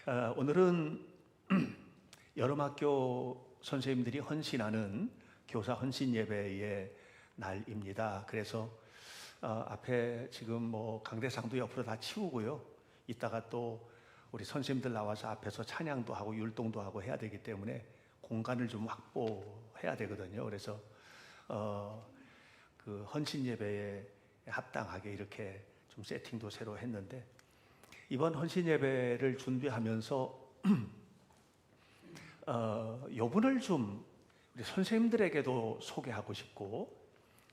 오늘은 여름학교 선생님들이 헌신하는 교사 헌신 예배의 날입니다. 그래서 앞에 지금 뭐 강대상도 옆으로 다 치우고요. 이따가 또 우리 선생님들 나와서 앞에서 찬양도 하고 율동도 하고 해야 되기 때문에 공간을 좀 확보해야 되거든요. 그래서 그 헌신 예배에 합당하게 이렇게 좀 세팅도 새로 했는데, 이번 헌신 예배를 준비하면서 요분을 좀 우리 선생님들에게도 소개하고 싶고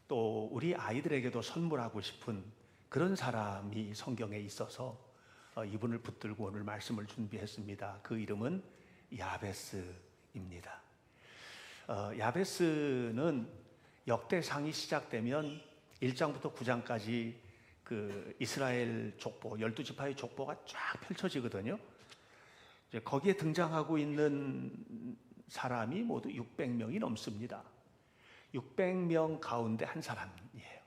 또 우리 아이들에게도 선물하고 싶은 그런 사람이 성경에 있어서 이분을 붙들고 오늘 말씀을 준비했습니다. 그 이름은 야베스입니다. 야베스는 역대상이 시작되면 1장부터 9장까지 그 이스라엘 족보, 12지파의 족보가 쫙 펼쳐지거든요. 이제 거기에 등장하고 있는 사람이 모두 600명이 넘습니다. 600명 가운데 한 사람이에요.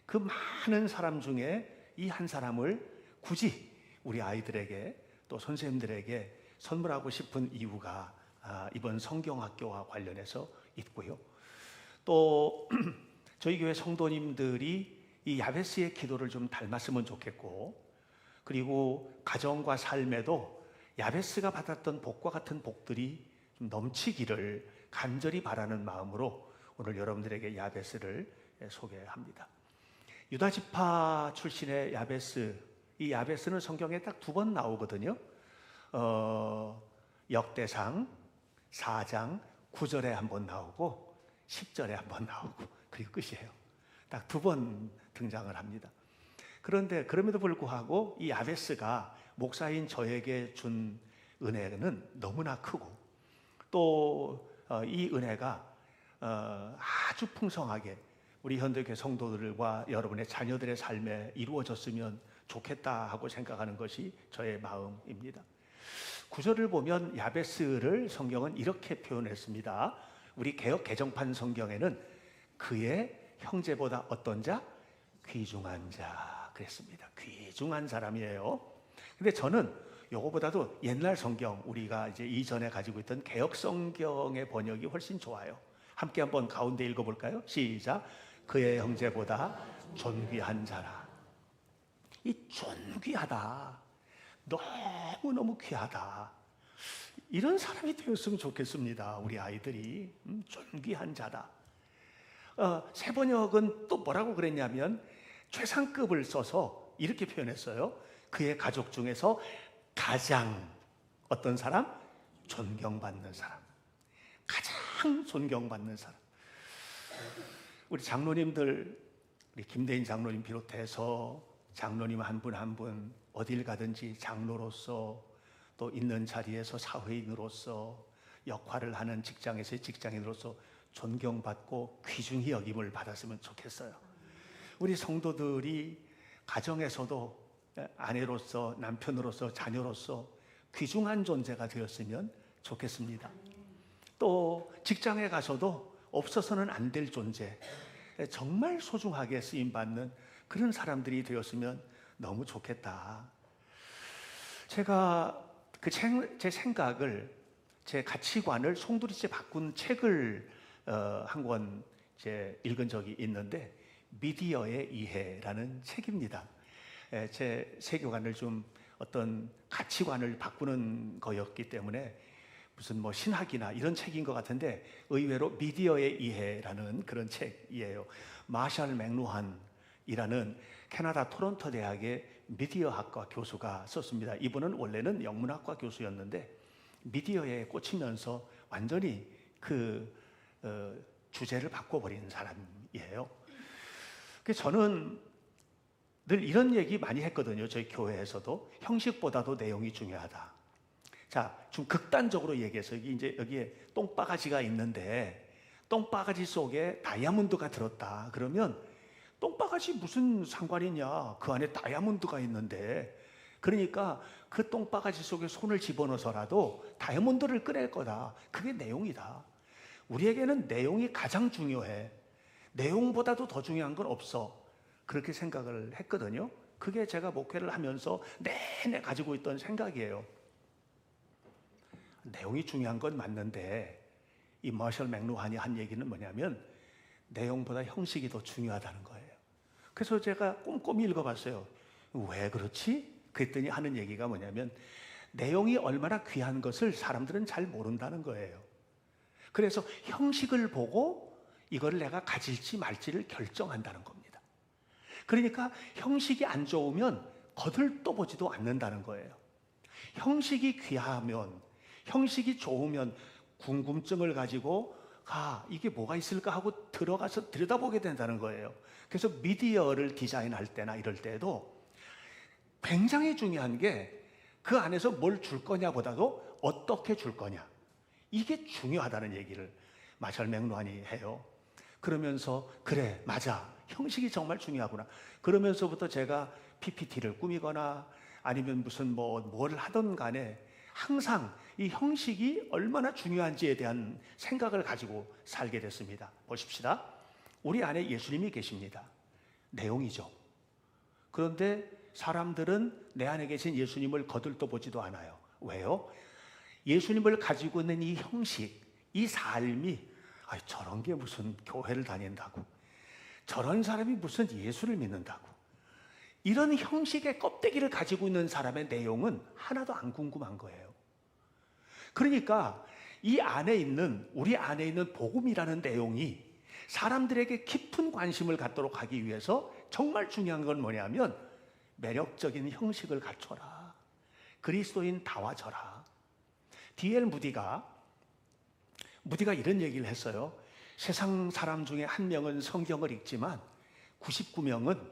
그 많은 사람 중에 이 한 사람을 굳이 우리 아이들에게 또 선생님들에게 선물하고 싶은 이유가 이번 성경학교와 관련해서 있고요. 또 저희 교회 성도님들이 이 야베스의 기도를 좀 닮았으면 좋겠고, 그리고 가정과 삶에도 야베스가 받았던 복과 같은 복들이 좀 넘치기를 간절히 바라는 마음으로 오늘 여러분들에게 야베스를 소개합니다. 유다지파 출신의 야베스, 이 야베스는 성경에 딱 2번 나오거든요. 역대상 4장 9절에 한번 나오고 10절에 한번 나오고, 그리고 끝이에요. 딱 2번 등장을 합니다. 그런데 그럼에도 불구하고 이 야베스가 목사인 저에게 준 은혜는 너무나 크고, 또 이 은혜가 아주 풍성하게 우리 현대교회 성도들과 여러분의 자녀들의 삶에 이루어졌으면 좋겠다 하고 생각하는 것이 저의 마음입니다. 9절을 보면 야베스를 성경은 이렇게 표현했습니다. 우리 개역 개정판 성경에는 그의 형제보다 어떤 자? 귀중한 자 그랬습니다. 귀중한 사람이에요. 근데 저는 요거보다도 옛날 성경, 우리가 이제 이전에 가지고 있던 개역 성경의 번역이 훨씬 좋아요. 함께 한번 가운데 읽어볼까요? 시작. 그의 형제보다 존귀한 자라. 이 존귀하다, 너무너무 귀하다, 이런 사람이 되었으면 좋겠습니다. 우리 아이들이 존귀한 자다. 새 번역은 또 뭐라고 그랬냐면 최상급을 써서 이렇게 표현했어요. 그의 가족 중에서 가장 어떤 사람? 존경받는 사람. 가장 존경받는 사람. 우리 장로님들, 우리 김대인 장로님 비롯해서 장로님 한 분 한 분 어딜 가든지 장로로서, 또 있는 자리에서 사회인으로서, 역할을 하는 직장에서의 직장인으로서 존경받고 귀중히 여김을 받았으면 좋겠어요. 우리 성도들이 가정에서도 아내로서, 남편으로서, 자녀로서 귀중한 존재가 되었으면 좋겠습니다. 또 직장에 가서도 없어서는 안 될 존재, 정말 소중하게 쓰임받는 그런 사람들이 되었으면 너무 좋겠다. 제가 제 생각을, 제 가치관을 송두리째 바꾼 책을 한 권 읽은 적이 있는데, 미디어의 이해라는 책입니다. 제 세계관을 좀 어떤 가치관을 바꾸는 거였기 때문에 무슨 뭐 신학이나 이런 책인 것 같은데 의외로 미디어의 이해라는 그런 책이에요. 마샬 맥루한이라는 캐나다 토론토 대학의 미디어학과 교수가 썼습니다. 이분은 원래는 영문학과 교수였는데 미디어에 꽂히면서 완전히 그 주제를 바꿔버린 사람이에요. 그래서 저는 늘 이런 얘기 많이 했거든요. 저희 교회에서도 형식보다도 내용이 중요하다. 자, 좀 극단적으로 얘기해서 이제 여기에 똥바가지가 있는데 똥바가지 속에 다이아몬드가 들었다. 그러면 똥바가지 무슨 상관이냐? 그 안에 다이아몬드가 있는데, 그러니까 그 똥바가지 속에 손을 집어넣어서라도 다이아몬드를 꺼낼 거다. 그게 내용이다. 우리에게는 내용이 가장 중요해. 내용보다도 더 중요한 건 없어. 그렇게 생각을 했거든요. 그게 제가 목회를 하면서 내내 가지고 있던 생각이에요. 내용이 중요한 건 맞는데 이 머셜 맥루한이 한 얘기는 뭐냐면 내용보다 형식이 더 중요하다는 거예요. 그래서 제가 꼼꼼히 읽어봤어요. 왜 그렇지? 그랬더니 하는 얘기가 뭐냐면 내용이 얼마나 귀한 것을 사람들은 잘 모른다는 거예요. 그래서 형식을 보고 이걸 내가 가질지 말지를 결정한다는 겁니다. 그러니까 형식이 안 좋으면 거들떠보지도 않는다는 거예요. 형식이 귀하면, 형식이 좋으면 궁금증을 가지고 이게 뭐가 있을까 하고 들어가서 들여다보게 된다는 거예요. 그래서 미디어를 디자인할 때나 이럴 때도 굉장히 중요한 게 그 안에서 뭘 줄 거냐보다도 어떻게 줄 거냐, 이게 중요하다는 얘기를 마셜 맥루한이 해요. 그러면서 그래, 맞아, 형식이 정말 중요하구나. 그러면서부터 제가 PPT를 꾸미거나 아니면 무슨 뭘 하던 간에 항상 이 형식이 얼마나 중요한지에 대한 생각을 가지고 살게 됐습니다. 보십시다. 우리 안에 예수님이 계십니다. 내용이죠. 그런데 사람들은 내 안에 계신 예수님을 거들떠보지도 않아요. 왜요? 예수님을 가지고 있는 이 형식, 이 삶이 저런 게 무슨 교회를 다닌다고, 저런 사람이 무슨 예수를 믿는다고, 이런 형식의 껍데기를 가지고 있는 사람의 내용은 하나도 안 궁금한 거예요. 그러니까 이 안에 있는, 우리 안에 있는 복음이라는 내용이 사람들에게 깊은 관심을 갖도록 하기 위해서 정말 중요한 건 뭐냐면 매력적인 형식을 갖춰라. 그리스도인 다워져라. D.L. 무디가 이런 얘기를 했어요. 세상 사람 중에 한 명은 성경을 읽지만 99명은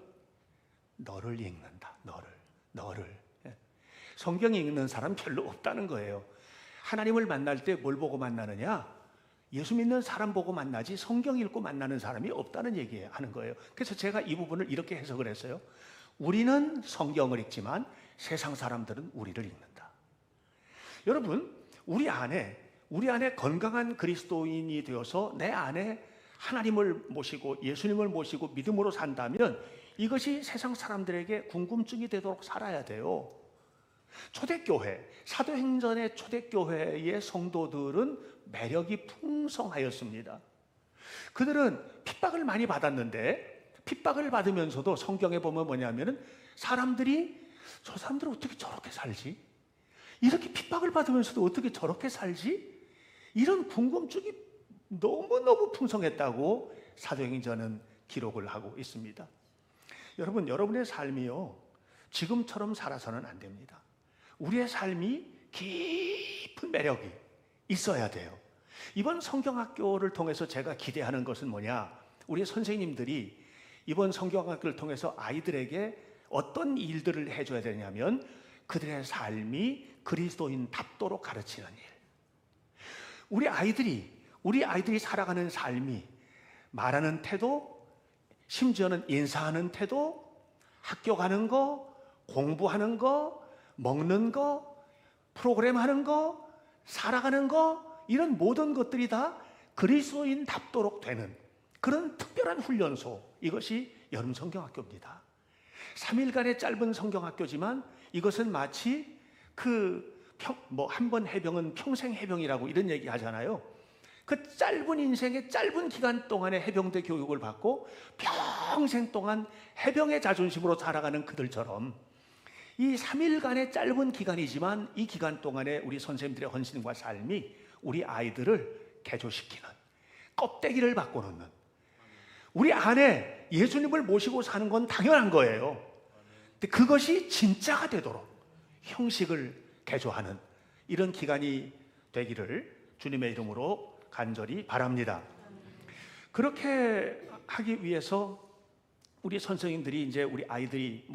너를 읽는다. 너를. 성경 읽는 사람 별로 없다는 거예요. 하나님을 만날 때 뭘 보고 만나느냐? 예수 믿는 사람 보고 만나지 성경 읽고 만나는 사람이 없다는 얘기예요. 하는 거예요. 그래서 제가 이 부분을 이렇게 해석을 했어요. 우리는 성경을 읽지만 세상 사람들은 우리를 읽는다. 여러분, 우리 안에 건강한 그리스도인이 되어서 내 안에 하나님을 모시고 예수님을 모시고 믿음으로 산다면 이것이 세상 사람들에게 궁금증이 되도록 살아야 돼요. 초대교회, 사도행전의 초대교회의 성도들은 매력이 풍성하였습니다. 그들은 핍박을 많이 받았는데 핍박을 받으면서도 성경에 보면 뭐냐면은 저 사람들은 어떻게 저렇게 살지? 이렇게 핍박을 받으면서도 어떻게 저렇게 살지? 이런 궁금증이 너무너무 풍성했다고 사도행전은 기록을 하고 있습니다. 여러분, 여러분의 삶이요, 지금처럼 살아서는 안 됩니다. 우리의 삶이 깊은 매력이 있어야 돼요. 이번 성경학교를 통해서 제가 기대하는 것은 뭐냐? 우리 선생님들이 이번 성경학교를 통해서 아이들에게 어떤 일들을 해줘야 되냐면 그들의 삶이 그리스도인답도록 가르치는 일. 우리 아이들이 살아가는 삶이 말하는 태도, 심지어는 인사하는 태도, 학교 가는 거, 공부하는 거, 먹는 거, 프로그램 하는 거, 살아가는 거, 이런 모든 것들이 다 그리스도인답도록 되는 그런 특별한 훈련소, 이것이 여름 성경학교입니다. 3일간의 짧은 성경학교지만 이것은 마치 한 번 해병은 평생 해병이라고 이런 얘기 하잖아요. 그 짧은 인생의 짧은 기간 동안에 해병대 교육을 받고 평생 동안 해병의 자존심으로 살아가는 그들처럼 이 3일간의 짧은 기간이지만 이 기간 동안에 우리 선생님들의 헌신과 삶이 우리 아이들을 개조시키는, 껍데기를 바꿔놓는, 우리 안에 예수님을 모시고 사는 건 당연한 거예요. 근데 그것이 진짜가 되도록 형식을 개조하는 이런 기간이 되기를 주님의 이름으로 간절히 바랍니다. 그렇게 하기 위해서 우리 선생님들이 이제 우리 아이들이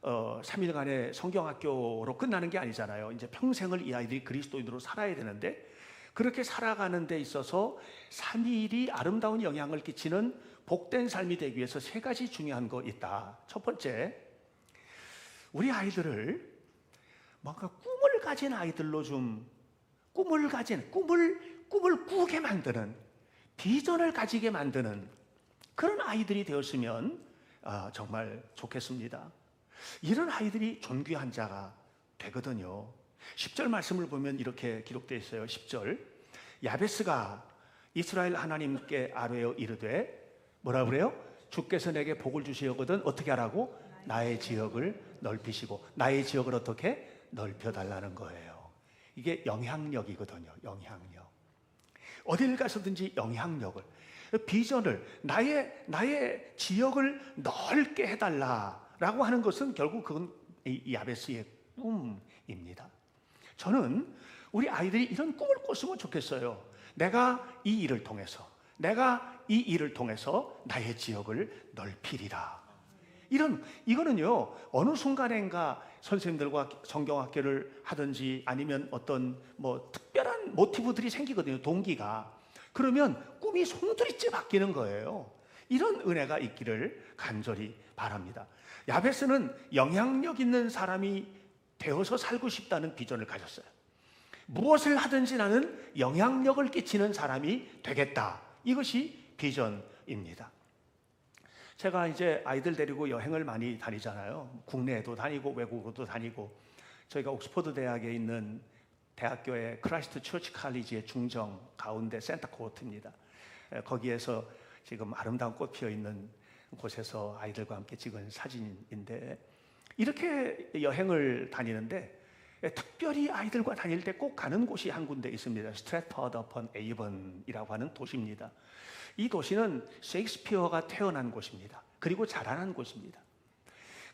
3일간의 성경학교로 끝나는 게 아니잖아요. 이제 평생을 이 아이들이 그리스도인으로 살아야 되는데 그렇게 살아가는 데 있어서 3일이 아름다운 영향을 끼치는 복된 삶이 되기 위해서 3가지 중요한 거 있다. 첫 번째, 우리 아이들을 뭔가 꿈을 가진 아이들로 좀 꿈을 꾸게 만드는, 비전을 가지게 만드는 그런 아이들이 되었으면 정말 좋겠습니다. 이런 아이들이 존귀한 자가 되거든요. 10절 말씀을 보면 이렇게 기록되어 있어요. 10절. 야베스가 이스라엘 하나님께 아뢰어 이르되 뭐라 그래요? 주께서 내게 복을 주시거든 어떻게 하라고? 나의 지역을 넓히시고 나의 지역을 어떻게? 넓혀달라는 거예요. 이게 영향력이거든요. 영향력. 어딜 가서든지 영향력을, 비전을, 나의 지역을 넓게 해달라라고 하는 것은 결국 그건 이 야베스의 꿈입니다. 저는 우리 아이들이 이런 꿈을 꿨으면 좋겠어요. 내가 이 일을 통해서 나의 지역을 넓히리라. 이거는요, 어느 순간인가 선생님들과 성경학교를 하든지 아니면 어떤 특별한 모티브들이 생기거든요. 동기가. 그러면 꿈이 송두리째 바뀌는 거예요. 이런 은혜가 있기를 간절히 바랍니다. 야베스는 영향력 있는 사람이 되어서 살고 싶다는 비전을 가졌어요. 무엇을 하든지 나는 영향력을 끼치는 사람이 되겠다. 이것이 비전입니다. 제가 이제 아이들 데리고 여행을 많이 다니잖아요. 국내에도 다니고 외국으로도 다니고. 저희가 옥스퍼드 대학에 있는 대학교의 크라이스트 처치 칼리지의 중정 가운데 센터코트입니다. 거기에서 지금 아름다운 꽃 피어 있는 곳에서 아이들과 함께 찍은 사진인데, 이렇게 여행을 다니는데 특별히 아이들과 다닐 때 꼭 가는 곳이 한 군데 있습니다. 스트래트퍼드 어폰 에이번이라고 하는 도시입니다. 이 도시는 셰익스피어가 태어난 곳입니다. 그리고 자라난 곳입니다.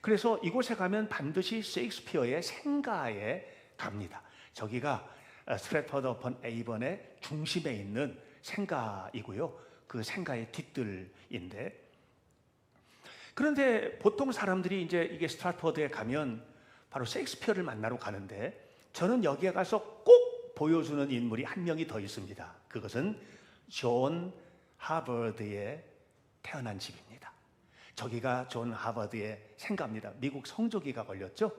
그래서 이곳에 가면 반드시 셰익스피어의 생가에 갑니다. 저기가 스트래트퍼드 어폰 에이번의 중심에 있는 생가이고요. 그 생가의 뒤뜰인데, 그런데 보통 사람들이 이제 이게 스트래트퍼드에 가면 바로 셰익스피어를 만나러 가는데, 저는 여기에 가서 꼭 보여주는 인물이 한 명이 더 있습니다. 그것은 존 하버드에 태어난 집입니다. 저기가 존 하버드의 생가입니다. 미국 성조기가 걸렸죠.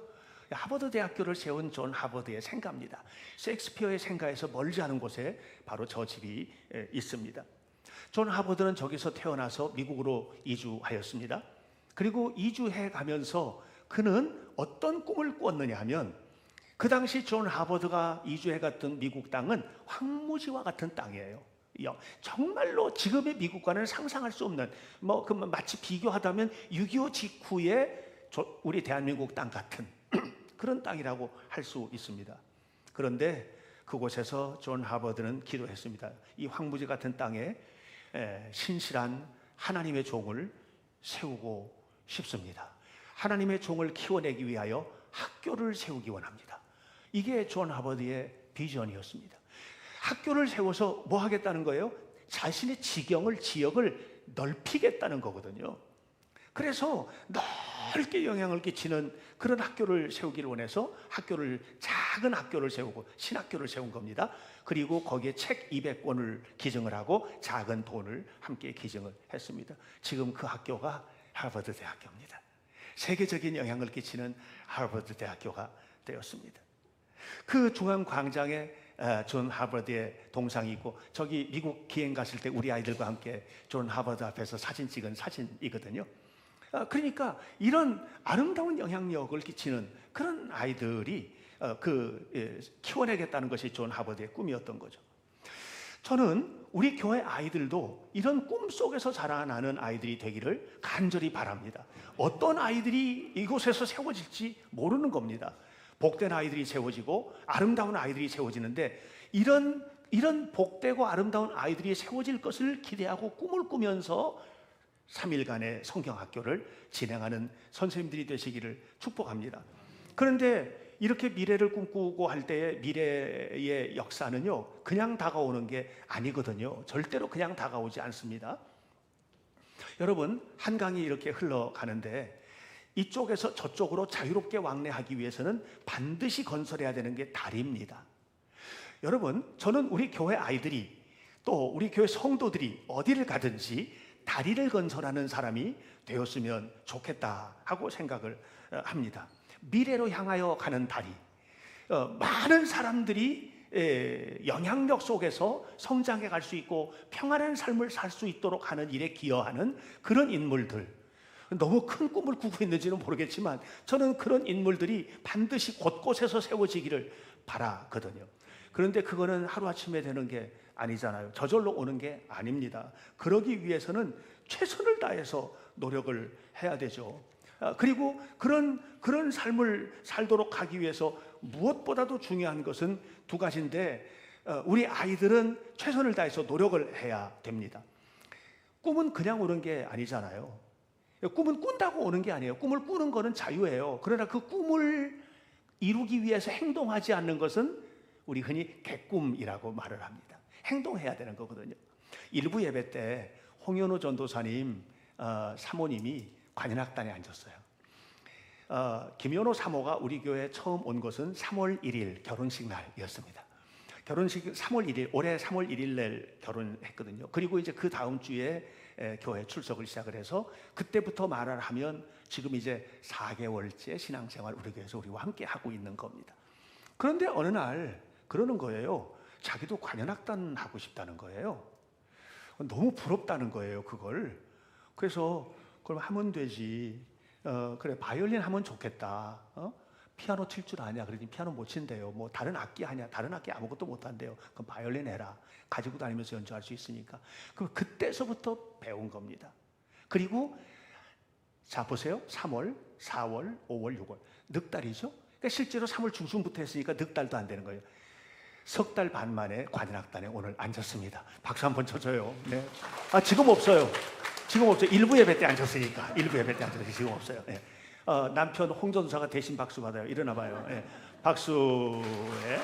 하버드 대학교를 세운 존 하버드의 생가입니다. 셰익스피어의 생가에서 멀지 않은 곳에 바로 저 집이 있습니다. 존 하버드는 저기서 태어나서 미국으로 이주하였습니다. 그리고 이주해 가면서 그는 어떤 꿈을 꿨느냐 하면, 그 당시 존 하버드가 이주해 갔던 미국 땅은 황무지와 같은 땅이에요. 정말로 지금의 미국과는 상상할 수 없는, 마치 비교하다면 6.25 직후에 우리 대한민국 땅 같은 그런 땅이라고 할 수 있습니다. 그런데 그곳에서 존 하버드는 기도했습니다. 이 황무지 같은 땅에 신실한 하나님의 종을 세우고 싶습니다. 하나님의 종을 키워내기 위하여 학교를 세우기 원합니다. 이게 존 하버드의 비전이었습니다. 학교를 세워서 뭐 하겠다는 거예요? 자신의 지역을 넓히겠다는 거거든요. 그래서 넓게 영향을 끼치는 그런 학교를 세우기를 원해서 작은 학교를 세우고 신학교를 세운 겁니다. 그리고 거기에 책 200권을 기증을 하고 작은 돈을 함께 기증을 했습니다. 지금 그 학교가 하버드 대학교입니다. 세계적인 영향을 끼치는 하버드 대학교가 되었습니다. 그 중앙 광장에 존 하버드의 동상이 있고, 저기 미국 기행 갔을 때 우리 아이들과 함께 존 하버드 앞에서 사진 찍은 사진이거든요. 그러니까 이런 아름다운 영향력을 끼치는 그런 아이들이 키워내겠다는 것이 존 하버드의 꿈이었던 거죠. 저는 우리 교회 아이들도 이런 꿈 속에서 자라나는 아이들이 되기를 간절히 바랍니다. 어떤 아이들이 이곳에서 세워질지 모르는 겁니다. 복된 아이들이 세워지고 아름다운 아이들이 세워지는데, 이런 복되고 아름다운 아이들이 세워질 것을 기대하고 꿈을 꾸면서 3일간의 성경학교를 진행하는 선생님들이 되시기를 축복합니다. 그런데 이렇게 미래를 꿈꾸고 할 때의 미래의 역사는요, 그냥 다가오는 게 아니거든요. 절대로 그냥 다가오지 않습니다. 여러분, 한강이 이렇게 흘러가는데 이쪽에서 저쪽으로 자유롭게 왕래하기 위해서는 반드시 건설해야 되는 게 다리입니다. 여러분, 저는 우리 교회 아이들이, 또 우리 교회 성도들이 어디를 가든지 다리를 건설하는 사람이 되었으면 좋겠다 하고 생각을 합니다. 미래로 향하여 가는 다리, 많은 사람들이 영향력 속에서 성장해 갈 수 있고 평안한 삶을 살 수 있도록 하는 일에 기여하는 그런 인물들, 너무 큰 꿈을 꾸고 있는지는 모르겠지만 저는 그런 인물들이 반드시 곳곳에서 세워지기를 바라거든요. 그런데 그거는 하루아침에 되는 게 아니잖아요. 저절로 오는 게 아닙니다. 그러기 위해서는 최선을 다해서 노력을 해야 되죠. 그리고 그런 삶을 살도록 하기 위해서 무엇보다도 중요한 것은 두 가지인데, 우리 아이들은 최선을 다해서 노력을 해야 됩니다. 꿈은 그냥 오는 게 아니잖아요. 꿈은 꾼다고 오는 게 아니에요. 꿈을 꾸는 거는 자유예요. 그러나 그 꿈을 이루기 위해서 행동하지 않는 것은 우리 흔히 개꿈이라고 말을 합니다. 행동해야 되는 거거든요. 일부 예배 때 홍현우 전도사님 사모님이 관현악단에 앉았어요. 김현우 사모가 우리 교회에 처음 온 것은 3월 1일 결혼식 날이었습니다. 결혼식 3월 1일, 올해 3월 1일 날 결혼했거든요. 그리고 이제 그 다음 주에 교회 출석을 시작을 해서 그때부터 말을 하면 지금 이제 4개월째 신앙생활 우리 교회에서 우리와 함께 하고 있는 겁니다. 그런데 어느 날 그러는 거예요. 자기도 관현악단 하고 싶다는 거예요. 너무 부럽다는 거예요, 그걸. 그래서 그럼 하면 되지. 그래, 바이올린 하면 좋겠다. 피아노 칠 줄 아냐? 그러니 피아노 못 친대요. 뭐 다른 악기 하냐? 다른 악기 아무것도 못 한대요. 그럼 바이올린 해라. 가지고 다니면서 연주할 수 있으니까. 그럼 그때서부터 배운 겁니다. 그리고 자 보세요. 3월, 4월, 5월, 6월 넉 달이죠. 그러니까 실제로 3월 중순부터 했으니까 넉 달도 안 되는 거예요. 석 달 반 만에 관현악단에 오늘 앉았습니다. 박수 한번 쳐줘요. 네. 지금 없어요. 지금 없어요. 일부 예배 때 앉았으니까. 일부 예배 때 앉았으니까 지금 없어요. 네. 남편 홍 전도사가 대신 박수 받아요. 일어나 봐요. 네. 박수에. 네.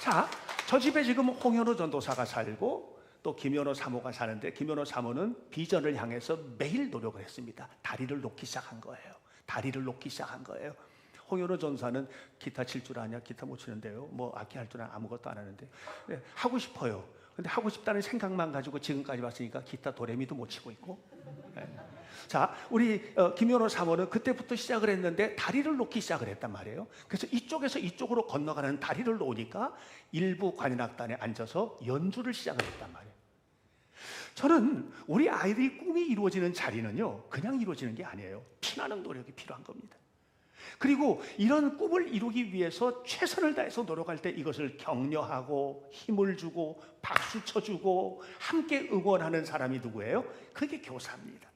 자, 저 집에 지금 홍현우 전도사가 살고 또 김현우 사모가 사는데, 김현우 사모는 비전을 향해서 매일 노력을 했습니다. 다리를 놓기 시작한 거예요. 다리를 놓기 시작한 거예요. 홍현우 전사는 기타 칠 줄 아냐? 기타 못 치는데요. 뭐 악기 할 줄 아냐? 아무것도 안 하는데. 네, 하고 싶어요. 근데 하고 싶다는 생각만 가지고 지금까지 왔으니까 기타 도레미도 못 치고 있고. 네. 자, 우리 김현우 사모는 그때부터 시작을 했는데 다리를 놓기 시작을 했단 말이에요. 그래서 이쪽에서 이쪽으로 건너가는 다리를 놓으니까 일부 관현악단에 앉아서 연주를 시작을 했단 말이에요. 저는 우리 아이들이 꿈이 이루어지는 자리는요, 그냥 이루어지는 게 아니에요. 피나는 노력이 필요한 겁니다. 그리고 이런 꿈을 이루기 위해서 최선을 다해서 노력할 때 이것을 격려하고 힘을 주고 박수 쳐주고 함께 응원하는 사람이 누구예요? 그게 교사입니다.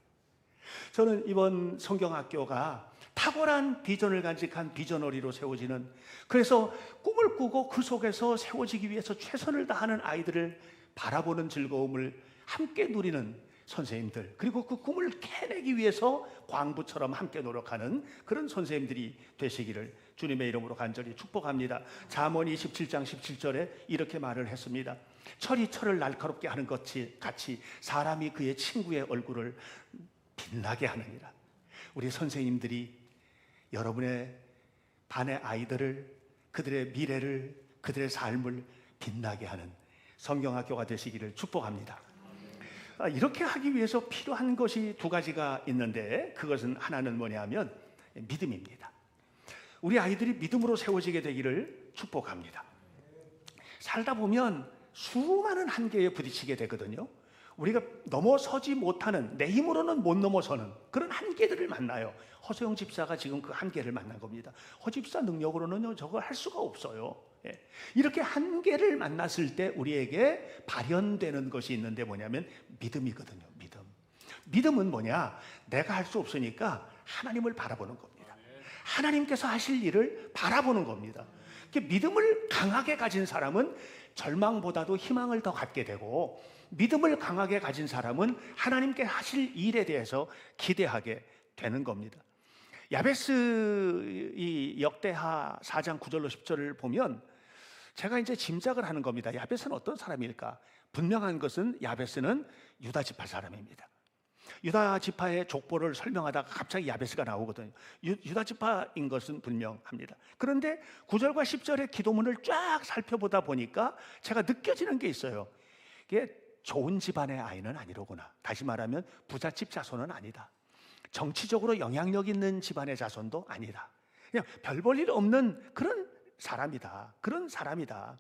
저는 이번 성경학교가 탁월한 비전을 간직한 비전어리로 세워지는, 그래서 꿈을 꾸고 그 속에서 세워지기 위해서 최선을 다하는 아이들을 바라보는 즐거움을 함께 누리는 선생님들, 그리고 그 꿈을 캐내기 위해서 광부처럼 함께 노력하는 그런 선생님들이 되시기를 주님의 이름으로 간절히 축복합니다. 잠언 27장 17절에 이렇게 말을 했습니다. 철이 철을 날카롭게 하는 것 같이 사람이 그의 친구의 얼굴을 빛나게 하느니라. 우리 선생님들이 여러분의 반의 아이들을, 그들의 미래를, 그들의 삶을 빛나게 하는 성경학교가 되시기를 축복합니다. 이렇게 하기 위해서 필요한 것이 두 가지가 있는데, 그것은 하나는 뭐냐 하면 믿음입니다. 우리 아이들이 믿음으로 세워지게 되기를 축복합니다. 살다 보면 수많은 한계에 부딪히게 되거든요. 우리가 넘어서지 못하는, 내 힘으로는 못 넘어서는 그런 한계들을 만나요. 허소영 집사가 지금 그 한계를 만난 겁니다. 허 집사 능력으로는요, 저걸 할 수가 없어요. 이렇게 한계를 만났을 때 우리에게 발현되는 것이 있는데 뭐냐면 믿음이거든요. 믿음은 뭐냐? 내가 할 수 없으니까 하나님을 바라보는 겁니다. 하나님께서 하실 일을 바라보는 겁니다. 믿음을 강하게 가진 사람은 절망보다도 희망을 더 갖게 되고, 믿음을 강하게 가진 사람은 하나님께 하실 일에 대해서 기대하게 되는 겁니다. 야베스 이 역대하 4장 9절로 10절을 보면 제가 이제 짐작을 하는 겁니다. 야베스는 어떤 사람일까? 분명한 것은 야베스는 유다 지파 사람입니다. 유다 지파의 족보를 설명하다가 갑자기 야베스가 나오거든요. 유다 지파인 것은 분명합니다. 그런데 9절과 10절의 기도문을 쫙 살펴보다 보니까 제가 느껴지는 게 있어요. 이게 좋은 집안의 아이는 아니로구나. 다시 말하면 부잣집 자손은 아니다. 정치적으로 영향력 있는 집안의 자손도 아니다. 그냥 별 볼 일 없는 그런 사람이다. 그런 사람이다.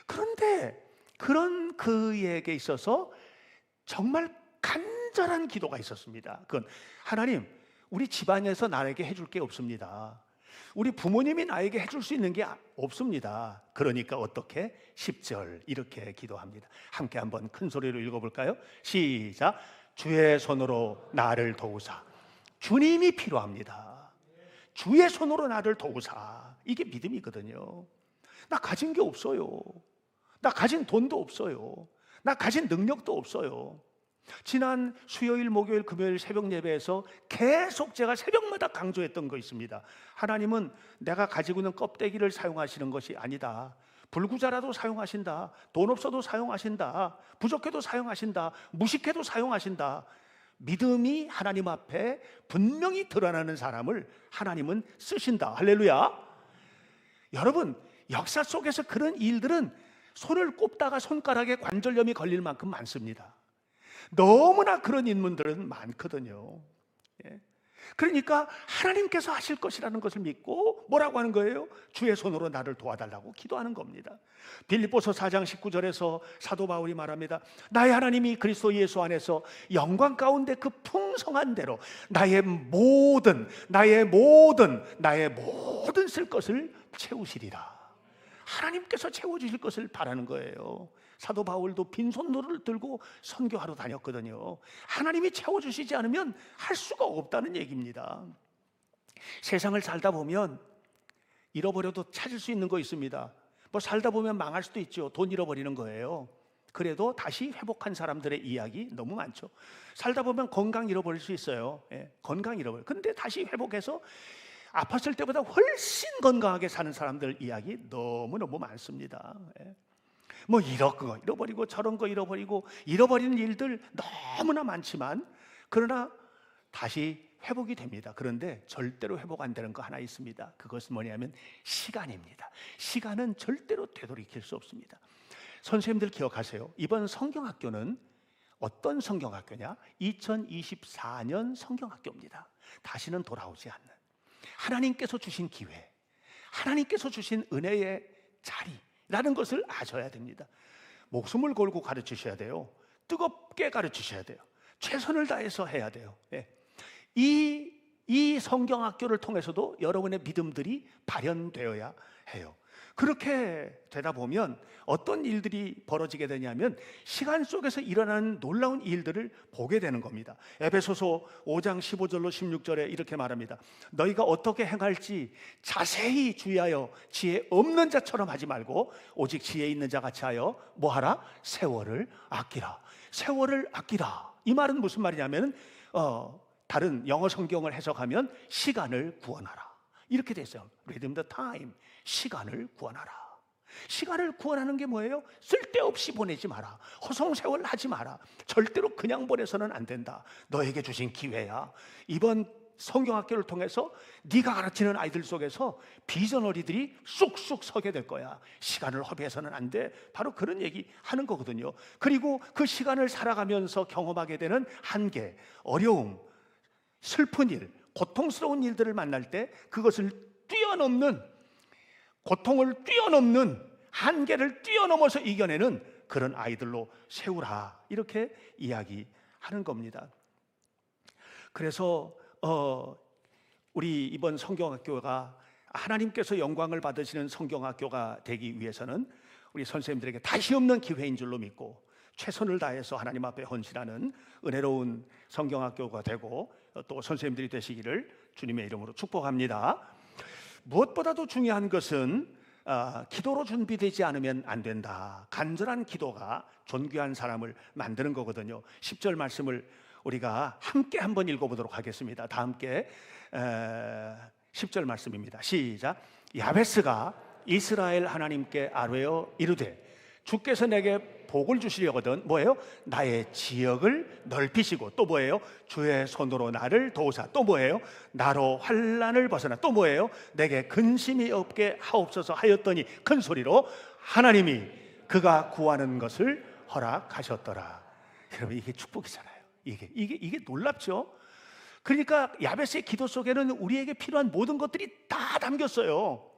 그런데 그런 그에게 있어서 정말 간절한 기도가 있었습니다. 그건 하나님, 우리 집안에서 나에게 해줄 게 없습니다. 우리 부모님이 나에게 해줄 수 있는 게 없습니다. 그러니까 어떻게? 10절 이렇게 기도합니다. 함께 한번 큰 소리로 읽어볼까요? 시작. 주의 손으로 나를 도우사. 주님이 필요합니다. 주의 손으로 나를 도우사. 이게 믿음이거든요. 나 가진 게 없어요. 나 가진 돈도 없어요. 나 가진 능력도 없어요. 지난 수요일, 목요일, 금요일 새벽 예배에서 계속 제가 새벽마다 강조했던 거 있습니다. 하나님은 내가 가지고 있는 껍데기를 사용하시는 것이 아니다. 불구자라도 사용하신다. 돈 없어도 사용하신다. 부족해도 사용하신다. 무식해도 사용하신다. 믿음이 하나님 앞에 분명히 드러나는 사람을 하나님은 쓰신다. 할렐루야. 여러분, 역사 속에서 그런 일들은 손을 꼽다가 손가락에 관절염이 걸릴 만큼 많습니다. 너무나 그런 인물들은 많거든요. 그러니까 하나님께서 하실 것이라는 것을 믿고 뭐라고 하는 거예요? 주의 손으로 나를 도와달라고 기도하는 겁니다. 빌립보서 4장 19절에서 사도 바울이 말합니다. 나의 하나님이 그리스도 예수 안에서 영광 가운데 그 풍성한 대로 나의 모든 쓸 것을 채우시리라. 하나님께서 채워주실 것을 바라는 거예요. 사도 바울도 빈손으로 들고 선교하러 다녔거든요. 하나님이 채워주시지 않으면 할 수가 없다는 얘기입니다. 세상을 살다 보면 잃어버려도 찾을 수 있는 거 있습니다. 뭐 살다 보면 망할 수도 있죠. 돈 잃어버리는 거예요. 그래도 다시 회복한 사람들의 이야기 너무 많죠. 살다 보면 건강 잃어버릴 수 있어요. 건강 잃어버려. 근데 다시 회복해서 아팠을 때보다 훨씬 건강하게 사는 사람들 이야기 너무너무 많습니다. 뭐 이런 거 잃어버리고 저런 거 잃어버리고 잃어버리는 일들 너무나 많지만 그러나 다시 회복이 됩니다. 그런데 절대로 회복 안 되는 거 하나 있습니다. 그것은 뭐냐면 시간입니다. 시간은 절대로 되돌이킬 수 없습니다. 선생님들 기억하세요. 이번 성경학교는 어떤 성경학교냐? 2024년 성경학교입니다. 다시는 돌아오지 않는 하나님께서 주신 기회, 하나님께서 주신 은혜의 자리라는 것을 아셔야 됩니다. 목숨을 걸고 가르치셔야 돼요. 뜨겁게 가르치셔야 돼요. 최선을 다해서 해야 돼요. 이 성경학교를 통해서도 여러분의 믿음들이 발현되어야 해요. 그렇게 되다 보면 어떤 일들이 벌어지게 되냐면 시간 속에서 일어나는 놀라운 일들을 보게 되는 겁니다. 에베소서 5장 15절로 16절에 이렇게 말합니다. 너희가 어떻게 행할지 자세히 주의하여 지혜 없는 자처럼 하지 말고 오직 지혜 있는 자 같이 하여 뭐하라? 세월을 아끼라. 세월을 아끼라. 이 말은 무슨 말이냐면 다른 영어 성경을 해석하면 시간을 구원하라. 이렇게 돼 있어요. Redeem the time. 시간을 구원하라. 시간을 구원하는 게 뭐예요? 쓸데없이 보내지 마라. 허송세월 하지 마라. 절대로 그냥 보내서는 안 된다. 너에게 주신 기회야. 이번 성경학교를 통해서 네가 가르치는 아이들 속에서 비전어리들이 쑥쑥 서게 될 거야. 시간을 허비해서는 안 돼. 바로 그런 얘기 하는 거거든요. 그리고 그 시간을 살아가면서 경험하게 되는 한계, 어려움, 슬픈 일, 고통스러운 일들을 만날 때 그것을 뛰어넘는, 고통을 뛰어넘는, 한계를 뛰어넘어서 이겨내는 그런 아이들로 세우라. 이렇게 이야기하는 겁니다. 그래서 우리 이번 성경학교가 하나님께서 영광을 받으시는 성경학교가 되기 위해서는 우리 선생님들에게 다시 없는 기회인 줄로 믿고 최선을 다해서 하나님 앞에 헌신하는 은혜로운 성경학교가 되고 또 선생님들이 되시기를 주님의 이름으로 축복합니다. 무엇보다도 중요한 것은 기도로 준비되지 않으면 안 된다. 간절한 기도가 존귀한 사람을 만드는 거거든요. 10절 말씀을 우리가 함께 한번 읽어보도록 하겠습니다. 다 함께 10절 말씀입니다. 시작. 야베스가 이스라엘 하나님께 아뢰어 이르되 주께서 내게 복을 주시려거든 뭐예요? 나의 지역을 넓히시고 또 뭐예요? 주의 손으로 나를 도우사 또 뭐예요? 나로 환난을 벗어나 또 뭐예요? 내게 근심이 없게 하옵소서 하였더니 큰 소리로 하나님이 그가 구하는 것을 허락하셨더라. 여러분 이게 축복이잖아요. 이게 놀랍죠? 그러니까 야베스의 기도 속에는 우리에게 필요한 모든 것들이 다 담겼어요.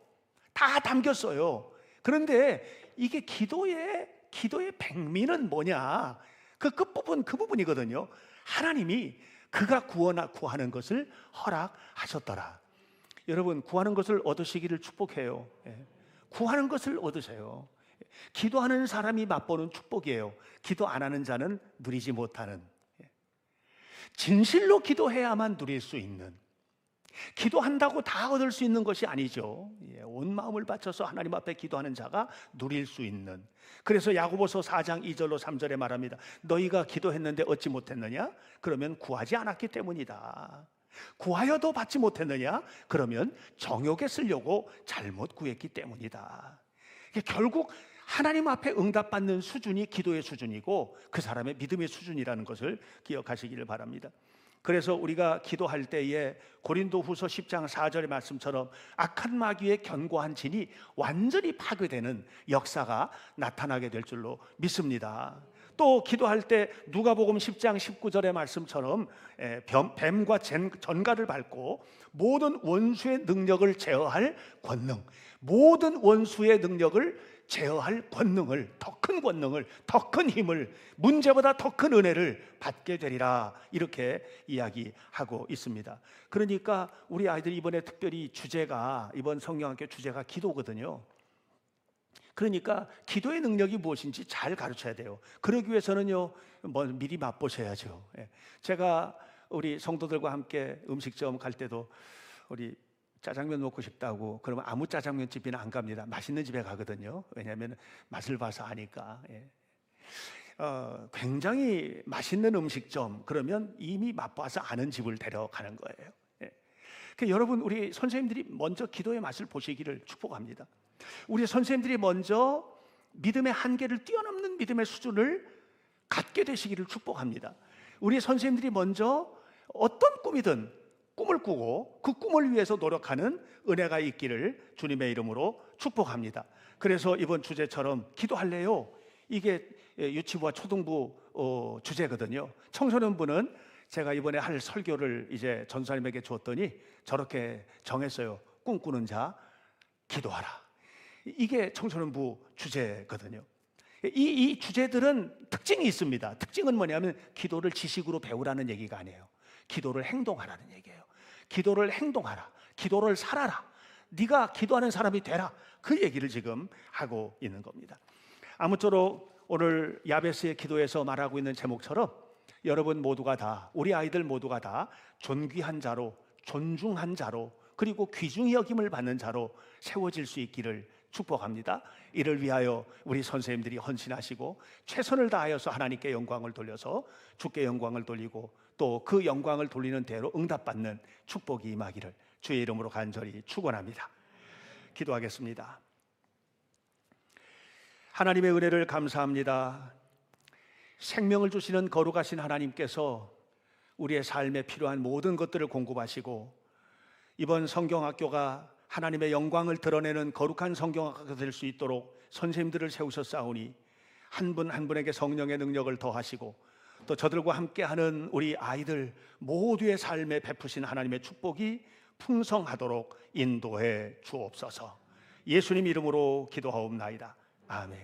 다 담겼어요. 그런데 이게 기도의 백미는 뭐냐? 그 끝부분, 그 부분이거든요. 하나님이 그가 구하는 것을 허락하셨더라. 여러분, 구하는 것을 얻으시기를 축복해요. 예. 구하는 것을 얻으세요. 기도하는 사람이 맛보는 축복이에요. 기도 안 하는 자는 누리지 못하는. 예. 진실로 기도해야만 누릴 수 있는, 기도한다고 다 얻을 수 있는 것이 아니죠. 예, 온 마음을 바쳐서 하나님 앞에 기도하는 자가 누릴 수 있는. 그래서 야고보서 4장 2절로 3절에 말합니다. 너희가 기도했는데 얻지 못했느냐? 그러면 구하지 않았기 때문이다. 구하여도 받지 못했느냐? 그러면 정욕에 쓰려고 잘못 구했기 때문이다. 결국 하나님 앞에 응답받는 수준이 기도의 수준이고 그 사람의 믿음의 수준이라는 것을 기억하시기를 바랍니다. 그래서 우리가 기도할 때에 고린도후서 10장 4절의 말씀처럼 악한 마귀의 견고한 진이 완전히 파괴되는 역사가 나타나게 될 줄로 믿습니다. 또 기도할 때 누가복음 10장 19절의 말씀처럼 뱀과 전갈을 밟고 모든 원수의 능력을 제어할 권능, 모든 원수의 능력을 제어할 권능을, 더 큰 권능을, 더 큰 힘을, 문제보다 더 큰 은혜를 받게 되리라, 이렇게 이야기하고 있습니다. 그러니까 우리 아이들 이번에 특별히 주제가, 이번 성경학교 주제가 기도거든요. 그러니까 기도의 능력이 무엇인지 잘 가르쳐야 돼요. 그러기 위해서는요, 미리 맛보셔야죠. 제가 우리 성도들과 함께 음식점 갈 때도 우리 짜장면 먹고 싶다고 그러면 아무 짜장면 집이나 안 갑니다. 맛있는 집에 가거든요. 왜냐하면 맛을 봐서 아니까. 굉장히 맛있는 음식점 그러면 이미 맛봐서 아는 집을 데려가는 거예요. 그러니까 여러분, 우리 선생님들이 먼저 기도의 맛을 보시기를 축복합니다. 우리 선생님들이 먼저 믿음의 한계를 뛰어넘는 믿음의 수준을 갖게 되시기를 축복합니다. 우리 선생님들이 먼저 어떤 꿈이든 꿈을 꾸고 그 꿈을 위해서 노력하는 은혜가 있기를 주님의 이름으로 축복합니다. 그래서 이번 주제처럼 기도할래요? 이게 유치부와 초등부 주제거든요. 청소년부는 제가 이번에 할 설교를 이제 전사님에게 줬더니 저렇게 정했어요. 꿈꾸는 자 기도하라. 이게 청소년부 주제거든요. 이 주제들은 특징이 있습니다. 특징은 뭐냐면 기도를 지식으로 배우라는 얘기가 아니에요. 기도를 행동하라는 얘기예요. 기도를 행동하라. 기도를 살아라. 네가 기도하는 사람이 되라. 그 얘기를 지금 하고 있는 겁니다. 아무쪼록 오늘 야베스의 기도에서 말하고 있는 제목처럼 여러분 모두가 다, 우리 아이들 모두가 다 존귀한 자로, 존중한 자로, 그리고 귀중히 여김을 받는 자로 세워질 수 있기를 축복합니다. 이를 위하여 우리 선생님들이 헌신하시고 최선을 다하여서 하나님께 영광을 돌려서 주께 영광을 돌리고 또 그 영광을 돌리는 대로 응답받는 축복이 임하기를 주의 이름으로 간절히 축원합니다. 기도하겠습니다. 하나님의 은혜를 감사합니다. 생명을 주시는 거룩하신 하나님께서 우리의 삶에 필요한 모든 것들을 공급하시고 이번 성경학교가 하나님의 영광을 드러내는 거룩한 성경학교가 될 수 있도록 선생님들을 세우셨사오니 한 분 한 분에게 성령의 능력을 더하시고 또 저들과 함께하는 우리 아이들 모두의 삶에 베푸신 하나님의 축복이 풍성하도록 인도해 주옵소서. 예수님 이름으로 기도하옵나이다. 아멘.